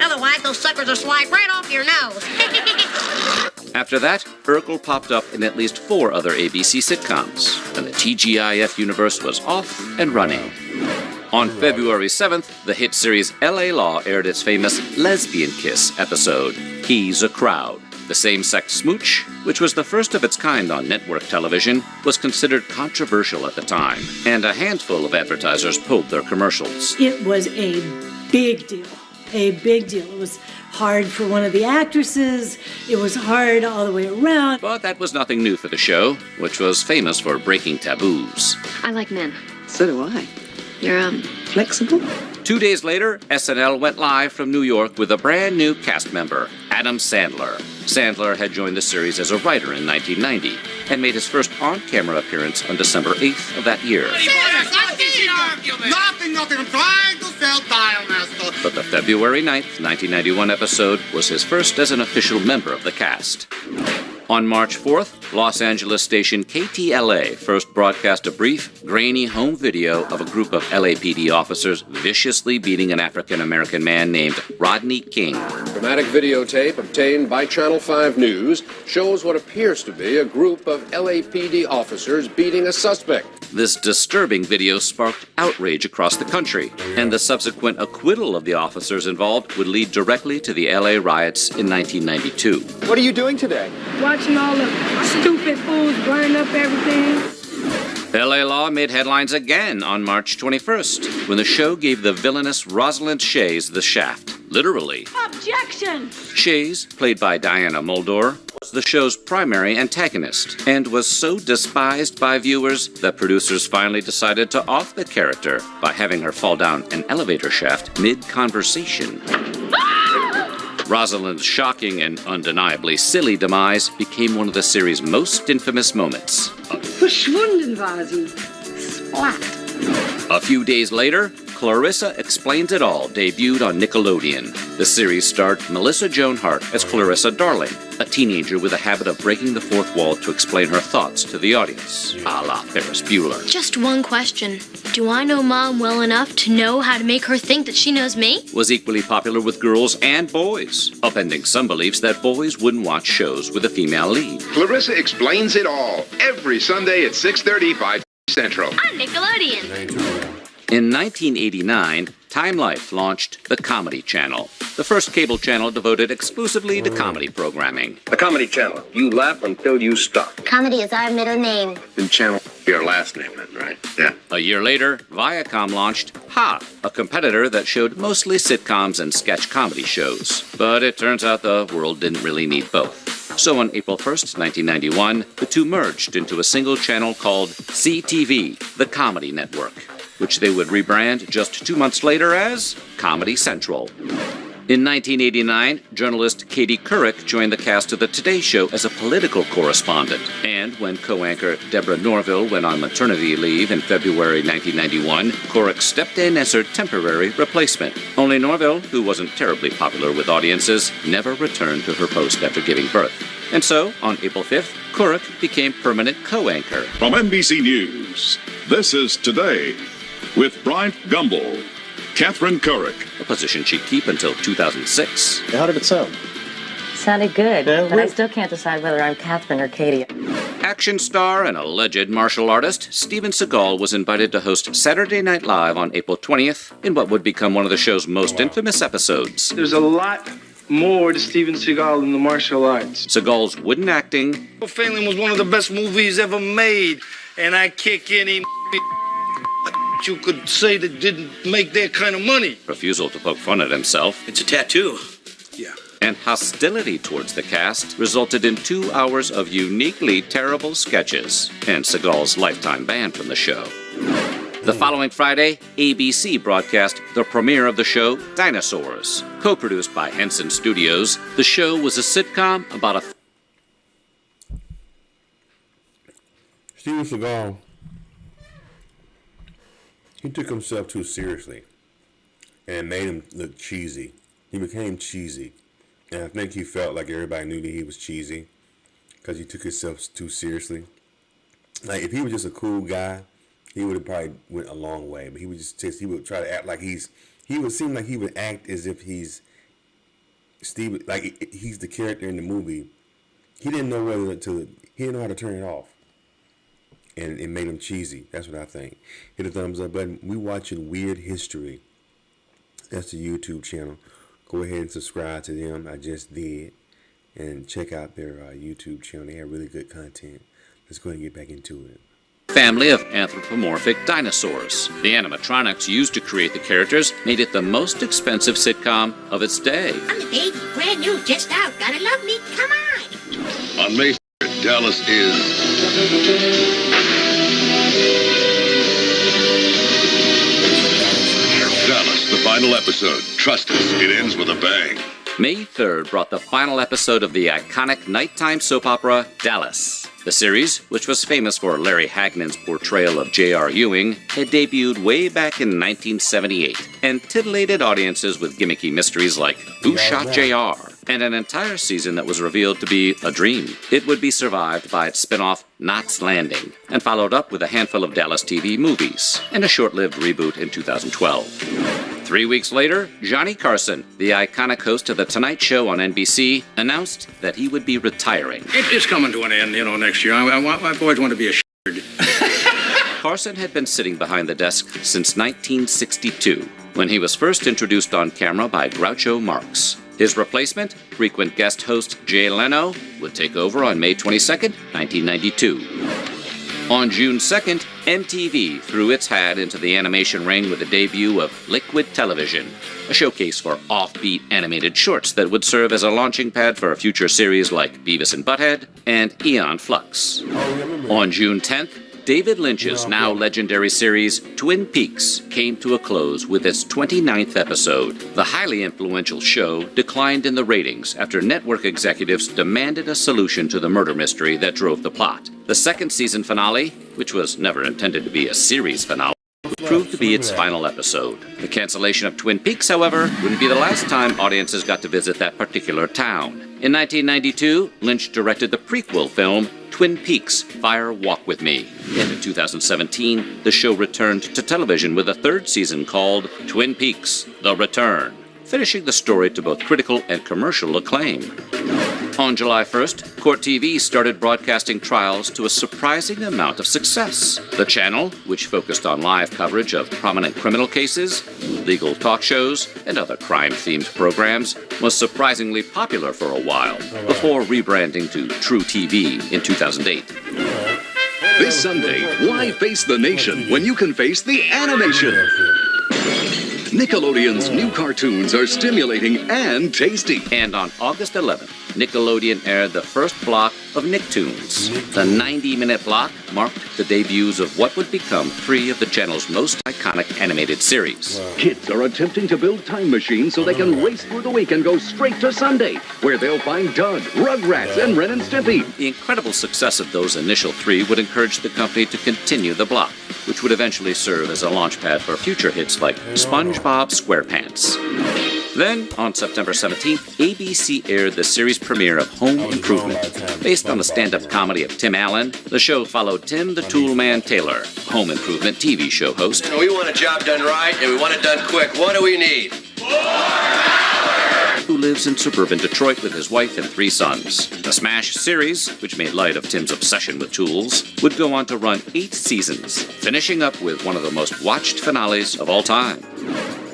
Otherwise, those suckers will slide right off your nose. After that, Urkel popped up in at least 4 other ABC sitcoms, and the TGIF universe was off and running. On February 7th, the hit series L.A. Law aired its famous Lesbian Kiss episode, He's a Crowd. The same-sex smooch, which was the first of its kind on network television, was considered controversial at the time, and a handful of advertisers pulled their commercials. It was a big deal. A big deal. It was hard for one of the actresses. It was hard all the way around. But that was nothing new for the show, which was famous for breaking taboos. I like men. So do I. You're, flexible? 2 days later, SNL went live from New York with a brand new cast member, Adam Sandler. Sandler had joined the series as a writer in 1990 and made his first on-camera appearance on December 8th of that year. Nothing. I'm trying to sell tile, master. But the February 9th, 1991 episode was his first as an official member of the cast. On March 4th, Los Angeles station KTLA first broadcast a brief, grainy home video of a group of LAPD officers viciously beating an African-American man named Rodney King. Dramatic videotape obtained by Channel 5 News shows what appears to be a group of LAPD officers beating a suspect. This disturbing video sparked outrage across the country, and the subsequent acquittal of the officers involved would lead directly to the LA riots in 1992. What are you doing today? Watching all the stupid fools burn up everything. L.A. Law made headlines again on March 21st, when the show gave the villainous Rosalind Shays the shaft, literally. Objection! Shays, played by Diana Muldaur, was the show's primary antagonist, and was so despised by viewers that producers finally decided to off the character by having her fall down an elevator shaft mid-conversation. Rosalind's shocking and undeniably silly demise became one of the series' most infamous moments. Verschwunden war sie. Splat. A few days later, Clarissa Explains It All debuted on Nickelodeon. The series starred Melissa Joan Hart as Clarissa Darling, a teenager with a habit of breaking the fourth wall to explain her thoughts to the audience, a la Ferris Bueller. Just one question. Do I know Mom well enough to know how to make her think that she knows me? Was equally popular with girls and boys, upending some beliefs that boys wouldn't watch shows with a female lead. Clarissa Explains It All, every Sunday at 6:30 by Central. On Nickelodeon. In 1989, Time Life launched the Comedy Channel, the first cable channel devoted exclusively to comedy programming. The Comedy Channel. You laugh until you stop. Comedy is our middle name. And Channel, your last name then, right? Yeah. A year later, Viacom launched Ha, a competitor that showed mostly sitcoms and sketch comedy shows. But it turns out the world didn't really need both. So on April 1st, 1991, the two merged into a single channel called CTV, the Comedy Network, which they would rebrand just 2 months later as Comedy Central. In 1989, journalist Katie Couric joined the cast of The Today Show as a political correspondent. And when co-anchor Deborah Norville went on maternity leave in February 1991, Couric stepped in as her temporary replacement. Only Norville, who wasn't terribly popular with audiences, never returned to her post after giving birth. And so, on April 5th, Couric became permanent co-anchor. From NBC News, this is Today with Bryant Gumbel, Catherine Couric. A position she'd keep until 2006. How did it sound? Sounded good, but I still can't decide whether I'm Catherine or Katie. Action star and alleged martial artist Steven Seagal was invited to host Saturday Night Live on April 20th in what would become one of the show's most infamous episodes. There's a lot more to Steven Seagal than the martial arts. Seagal's wooden acting. Failing was one of the best movies ever made, and I kick any you could say that didn't make that kind of money. Refusal to poke fun at himself. It's a tattoo. Yeah. And hostility towards the cast resulted in 2 hours of uniquely terrible sketches and Seagal's lifetime ban from the show. The following Friday, ABC broadcast the premiere of the show Dinosaurs. Co-produced by Henson Studios, the show was a sitcom about a... Steven Seagal, he took himself too seriously and made him look cheesy. He became cheesy. And I think he felt like everybody knew that he was cheesy because he took himself too seriously. Like, if he was just a cool guy, he would have probably went a long way. But he would just he would try to act like he would seem like he would act as if he's Steve, like, he's the character in the movie. He didn't know whether he didn't know how to turn it off. And it made him cheesy. That's what I think. Hit the thumbs up button. We watching Weird History. That's the YouTube channel. Go ahead and subscribe to them. I just did. And check out their YouTube channel. They have really good content. Let's go ahead and get back into it. Family of anthropomorphic dinosaurs. The animatronics used to create the characters made it the most expensive sitcom of its day. I'm the baby, brand new, just out. Gotta love me. Come on. On May 3rd, Dallas is... Dallas, the final episode. Trust us, it ends with a bang. May 3rd brought the final episode of the iconic nighttime soap opera Dallas. The series, which was famous for Larry Hagnan's portrayal of J.R. Ewing, had debuted way back in 1978 and titillated audiences with gimmicky mysteries like Who Shot J.R. and an entire season that was revealed to be a dream. It would be survived by its spin-off Knots Landing and followed up with a handful of Dallas TV movies and a short-lived reboot in 2012. 3 weeks later, Johnny Carson, the iconic host of The Tonight Show on NBC, announced that he would be retiring. It's coming to an end, next year. I've always wanted to be a sherd. Carson had been sitting behind the desk since 1962, when he was first introduced on camera by Groucho Marx. His replacement, frequent guest host Jay Leno, would take over on May 22nd, 1992. On June 2nd, MTV threw its hat into the animation ring with the debut of Liquid Television, a showcase for offbeat animated shorts that would serve as a launching pad for future series like Beavis and Butthead and Aeon Flux. On June 10th, David Lynch's now legendary series Twin Peaks came to a close with its 29th episode. The highly influential show declined in the ratings after network executives demanded a solution to the murder mystery that drove the plot. The second season finale, which was never intended to be a series finale, proved to be its final episode. The cancellation of Twin Peaks, however, wouldn't be the last time audiences got to visit that particular town. In 1992, Lynch directed the prequel film Twin Peaks: Fire Walk With Me. And in 2017, the show returned to television with a third season called Twin Peaks: The Return, finishing the story to both critical and commercial acclaim. On July 1st, Court TV started broadcasting trials to a surprising amount of success. The channel, which focused on live coverage of prominent criminal cases, legal talk shows, and other crime-themed programs, was surprisingly popular for a while, before rebranding to True TV in 2008. This Sunday, why face the nation when you can face the animation? Nickelodeon's new cartoons are stimulating and tasty. And on August 11th, Nickelodeon aired the first block of Nicktoons. The 90-minute block marked the debuts of what would become 3 of the channel's most iconic animated series. Kids are attempting to build time machines so they can race through the week and go straight to Sunday, where they'll find Doug, Rugrats, and Ren and Stimpy. The incredible success of those initial 3 would encourage the company to continue the block, which would eventually serve as a launchpad for future hits like SpongeBob SquarePants. Then, on September 17th, ABC aired the series premiere of Home Improvement. Based on the stand-up comedy of Tim Allen, the show followed Tim the Toolman Taylor, Home Improvement TV show host. We want a job done right, and we want it done quick. What do we need? Who lives in suburban Detroit with his wife and 3 sons. The Smash series, which made light of Tim's obsession with tools, would go on to run 8 seasons, finishing up with one of the most watched finales of all time.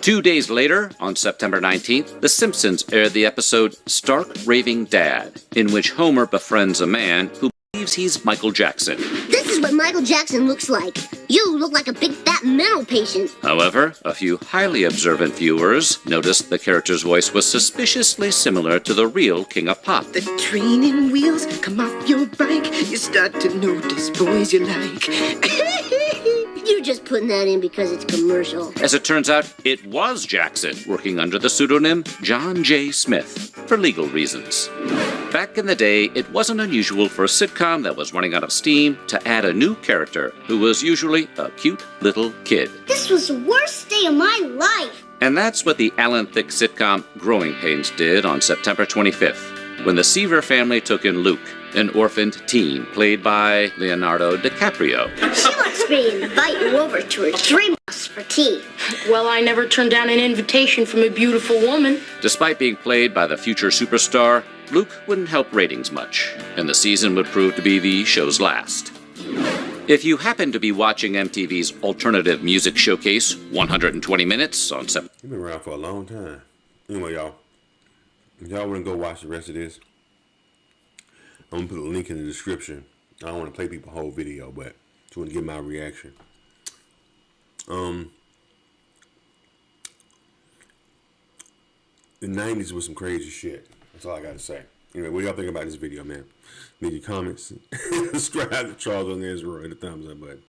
2 days later, on September 19th, The Simpsons aired the episode Stark Raving Dad, in which Homer befriends a man who believes he's Michael Jackson. This is what Michael Jackson looks like. You look like a big fat mental patient. However, a few highly observant viewers noticed the character's voice was suspiciously similar to the real King of Pop. The training wheels come off your bike. You start to notice boys you like. You're just putting that in because it's commercial. As it turns out, it was Jackson, working under the pseudonym John J. Smith, for legal reasons. Back in the day, it wasn't unusual for a sitcom that was running out of steam to add a new character who was usually a cute little kid. This was the worst day of my life. And that's what the Alan Thicke sitcom Growing Pains did on September 25th, when the Seaver family took in Luke, an orphaned teen played by Leonardo DiCaprio. She wants me to invite you over to her dream house for tea. Well, I never turned down an invitation from a beautiful woman. Despite being played by the future superstar, Luke wouldn't help ratings much, and the season would prove to be the show's last. If you happen to be watching MTV's Alternative Music Showcase 120 Minutes on September... You've been around for a long time. Anyway, y'all, if y'all want to go watch the rest of this, I'm going to put a link in the description. I don't want to play people the whole video, but just want to give my reaction. The 90s was some crazy shit. That's all I got to say. Anyway, what do y'all think about this video, man? Leave your comments. Subscribe to Charles on Israel and the thumbs up button.